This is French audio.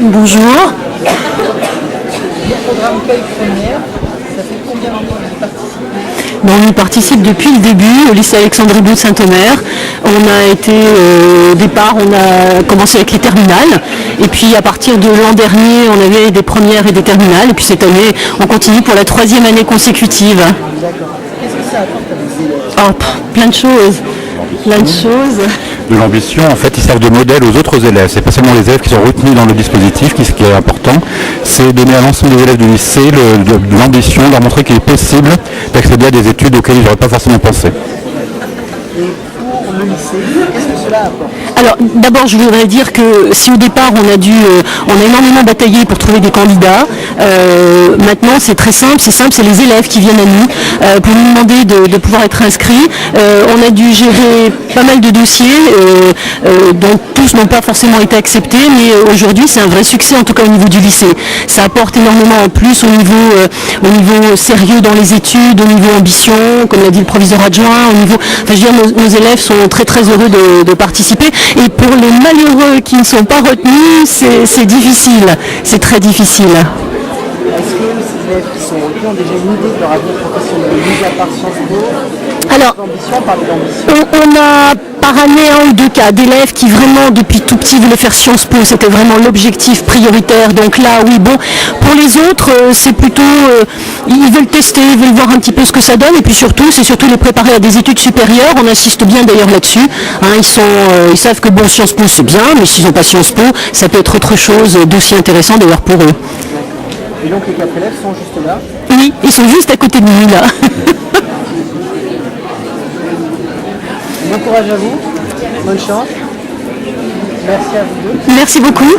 Bonjour. Le programme Cueil Première, ça fait combien d'années que vous participez? On y participe depuis le début au lycée Alexandre Hibou de Saint-Omer. On a été au départ, on a commencé avec les terminales et puis à partir de l'an dernier on avait des premières et des terminales et puis cette année on continue pour la 3e année consécutive. D'accord. Qu'est-ce que ça apporte à vos élèves? Plein de choses. Plein de choses. De l'ambition, en fait, ils servent de modèle aux autres élèves. C'est pas seulement les élèves qui sont retenus dans le dispositif, ce qui est important, c'est donner à l'ensemble des élèves du lycée de l'ambition, leur montrer qu'il est possible d'accéder à des études auxquelles ils n'auraient pas forcément pensé. Et pour le lycée, qu'est-ce que cela apporte? Alors d'abord je voudrais dire que si au départ on a énormément bataillé pour trouver des candidats, maintenant c'est très simple, c'est les élèves qui viennent à nous pour nous demander de pouvoir être inscrits. On a dû gérer pas mal de dossiers dont tous n'ont pas forcément été acceptés, mais aujourd'hui c'est un vrai succès en tout cas au niveau du lycée. Ça apporte énormément en plus au niveau sérieux dans les études, au niveau ambition, comme l'a dit le proviseur adjoint, enfin je veux dire nos élèves sont très très heureux de participer. Et pour les malheureux qui ne sont pas retenus, c'est difficile, c'est très difficile. Est-ce que ces élèves qui sont retenus ont déjà une idée de leur avenir professionnel, mis à part Sciences Po? Alors, on a par année un ou deux cas d'élèves qui vraiment depuis tout petit voulaient faire Sciences Po, c'était vraiment l'objectif prioritaire. Donc là, oui, bon, pour les autres, c'est plutôt, ils veulent tester, ils veulent voir un petit peu ce que ça donne, et puis surtout, c'est surtout les préparer à des études supérieures. On insiste bien d'ailleurs là-dessus. Ils savent que bon, Sciences Po c'est bien, mais s'ils n'ont pas Sciences Po, ça peut être autre chose d'aussi intéressant d'ailleurs pour eux. Et donc les 4 élèves sont juste là? Oui, ils sont juste à côté de nous là. Bon courage à vous, bonne chance. Merci à vous deux. Merci beaucoup.